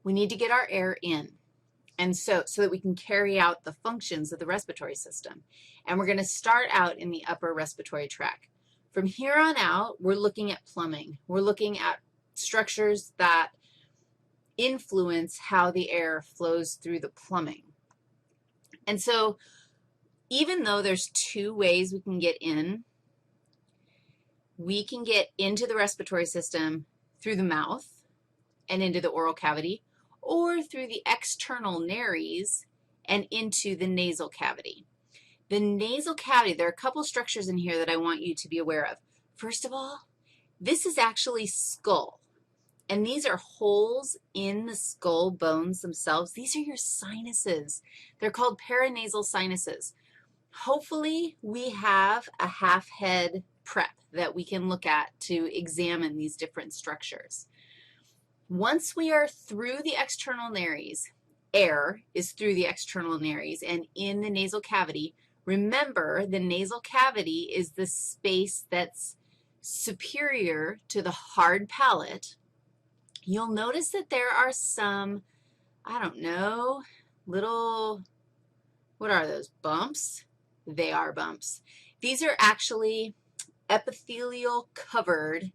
We need to get our air in, and so that we can carry out the functions of the respiratory system. And we're going to start out in the upper respiratory tract. From here on out, we're looking at plumbing. We're looking at structures that influence how the air flows through the plumbing. And so even though there's two ways we can get in, we can get into the respiratory system through the mouth and into the oral cavity, or through the external nares and into the nasal cavity. The nasal cavity, there are a couple structures in here that I want you to be aware of. First of all, this is actually skull, and these are holes in the skull bones themselves. These are your sinuses. They're called paranasal sinuses. Hopefully, we have a half-head prep that we can look at to examine these different structures. Once we are through the external nares, air is through the external nares and in the nasal cavity. Remember, the nasal cavity is the space that's superior to the hard palate. You'll notice that there are some, I don't know, little, what are those, bumps? They are bumps. These are actually epithelial covered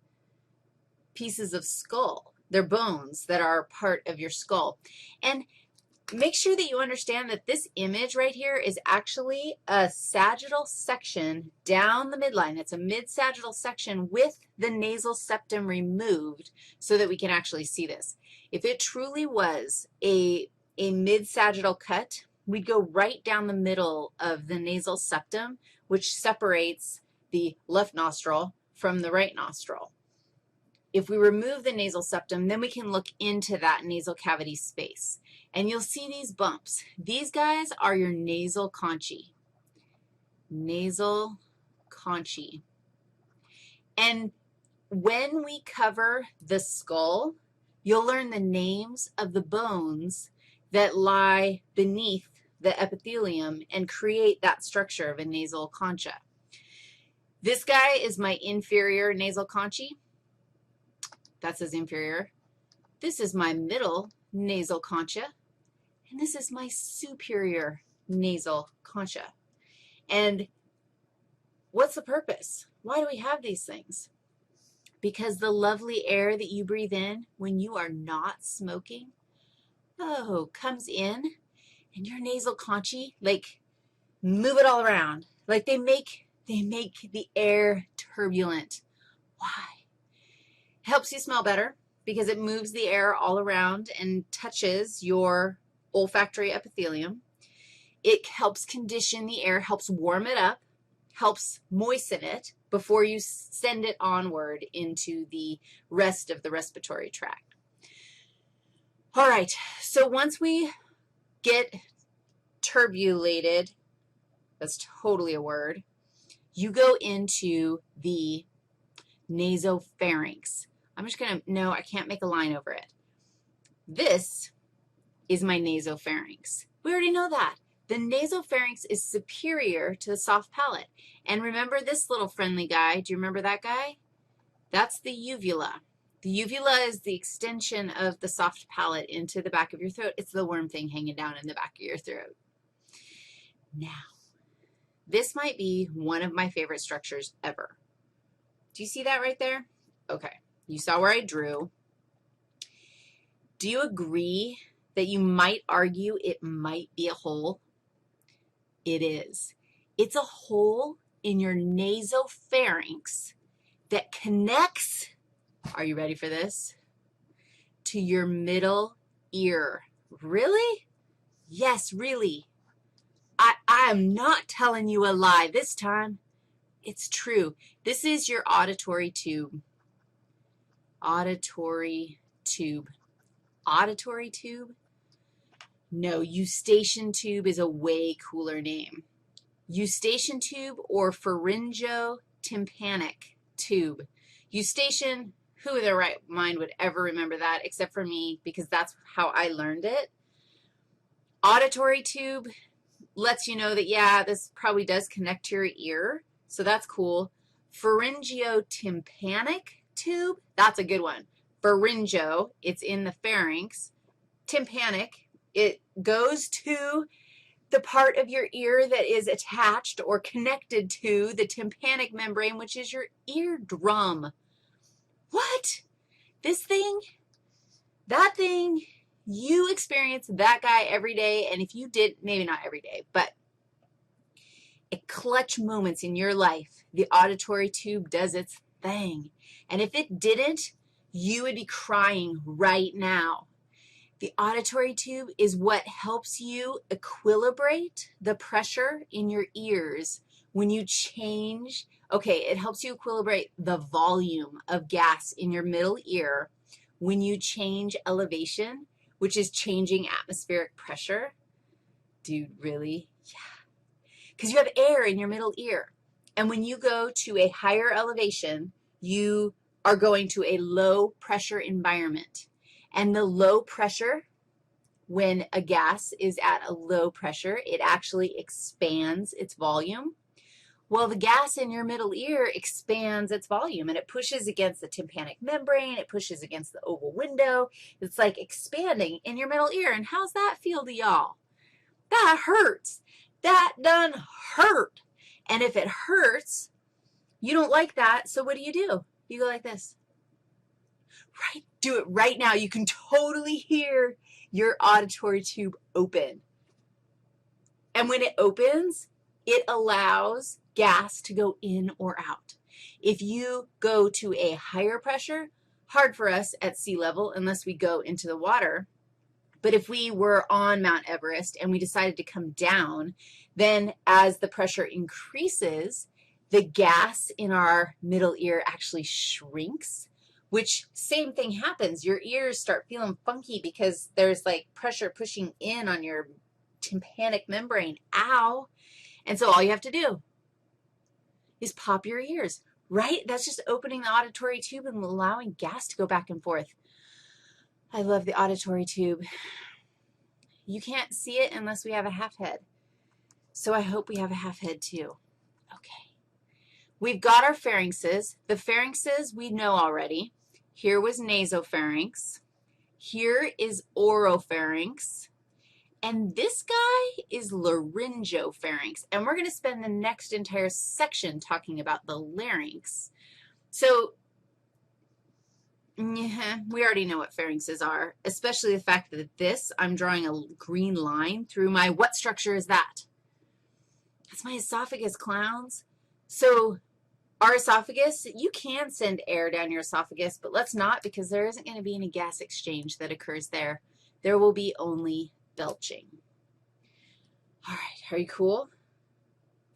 pieces of skull. They're bones that are part of your skull. And make sure that you understand that this image right here is actually a sagittal section down the midline. It's a mid-sagittal section with the nasal septum removed so that we can actually see this. If it truly was a mid-sagittal cut, we'd go right down the middle of the nasal septum, which separates the left nostril from the right nostril. If we remove the nasal septum, then we can look into that nasal cavity space. And you'll see these bumps. These guys are your nasal conchae. Nasal conchae. And when we cover the skull, you'll learn the names of the bones that lie beneath the epithelium and create that structure of a nasal concha. This guy is my inferior nasal conchae. That's his inferior. This is my middle nasal concha, and this is my superior nasal concha. And what's the purpose? Why do we have these things? Because the lovely air that you breathe in when you are not smoking, comes in, and your nasal conchae, like, move it all around. Like they make the air turbulent. Why? Helps you smell better because it moves the air all around and touches your olfactory epithelium. It helps condition the air, helps warm it up, helps moisten it before you send it onward into the rest of the respiratory tract. All right, so once we get turbulated, that's totally a word, you go into the nasopharynx. I'm just going to, no, I can't make a line over it. This is my nasopharynx. We already know that. The nasopharynx is superior to the soft palate. And remember this little friendly guy? Do you remember that guy? That's the uvula. The uvula is the extension of the soft palate into the back of your throat. It's the worm thing hanging down in the back of your throat. Now, this might be one of my favorite structures ever. Do you see that right there? Okay. You saw where I drew. Do you agree that you might argue it might be a hole? It is. It's a hole in your nasopharynx that connects, are you ready for this, to your middle ear. Really? Yes, really. I am not telling you a lie this time. It's true. This is your auditory tube. Auditory tube. Auditory tube? No, eustachian tube is a way cooler name. Eustachian tube or pharyngotympanic tube. Eustachian, who in their right mind would ever remember that except for me because that's how I learned it. Auditory tube lets you know that, yeah, this probably does connect to your ear, so that's cool. Pharyngotympanic tube, that's a good one. Pharyngo, it's in the pharynx. tympanic. It goes to the part of your ear that is attached or connected to the tympanic membrane, which is your eardrum. What? This thing, that thing, you experience that guy every day, and if you did, maybe not every day, but at clutch moments in your life, the auditory tube does its thing. And if it didn't, you would be crying right now. The auditory tube is what helps you equilibrate the pressure in your ears when you change. Okay, it helps you equilibrate the volume of gas in your middle ear when you change elevation, which is changing atmospheric pressure. Dude, really? Yeah. Because you have air in your middle ear. And when you go to a higher elevation, you are going to a low pressure environment. And the low pressure, when a gas is at a low pressure, it actually expands its volume. Well, the gas in your middle ear expands its volume, and it pushes against the tympanic membrane. It pushes against the oval window. It's like expanding in your middle ear. And how's that feel to y'all? That hurts. That done hurt. And if it hurts, you don't like that, so what do? You go like this. Right? Do it right now. You can totally hear your auditory tube open. And when it opens, it allows gas to go in or out. If you go to a higher pressure, hard for us at sea level unless we go into the water. But if we were on Mount Everest and we decided to come down, then as the pressure increases, the gas in our middle ear actually shrinks, which same thing happens. Your ears start feeling funky because there's like pressure pushing in on your tympanic membrane. Ow. And so all you have to do is pop your ears, right? That's just opening the auditory tube and allowing gas to go back and forth. I love the auditory tube. You can't see it unless we have a half head. So I hope we have a half head too. Okay. We've got our pharynxes. The pharynxes we know already. Here was nasopharynx. Here is oropharynx. And this guy is laryngopharynx. And we're going to spend the next entire section talking about the larynx. So yeah, we already know what pharynxes are, especially the fact that this, I'm drawing a green line through my, what structure is that? That's my esophagus, clowns. So our esophagus, you can send air down your esophagus, but let's not because there isn't going to be any gas exchange that occurs there. There will be only belching. All right, are you cool?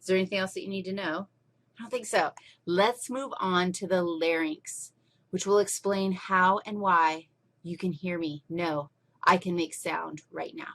Is there anything else that you need to know? I don't think so. Let's move on to the larynx, which will explain how and why you can hear me. No, I can make sound right now.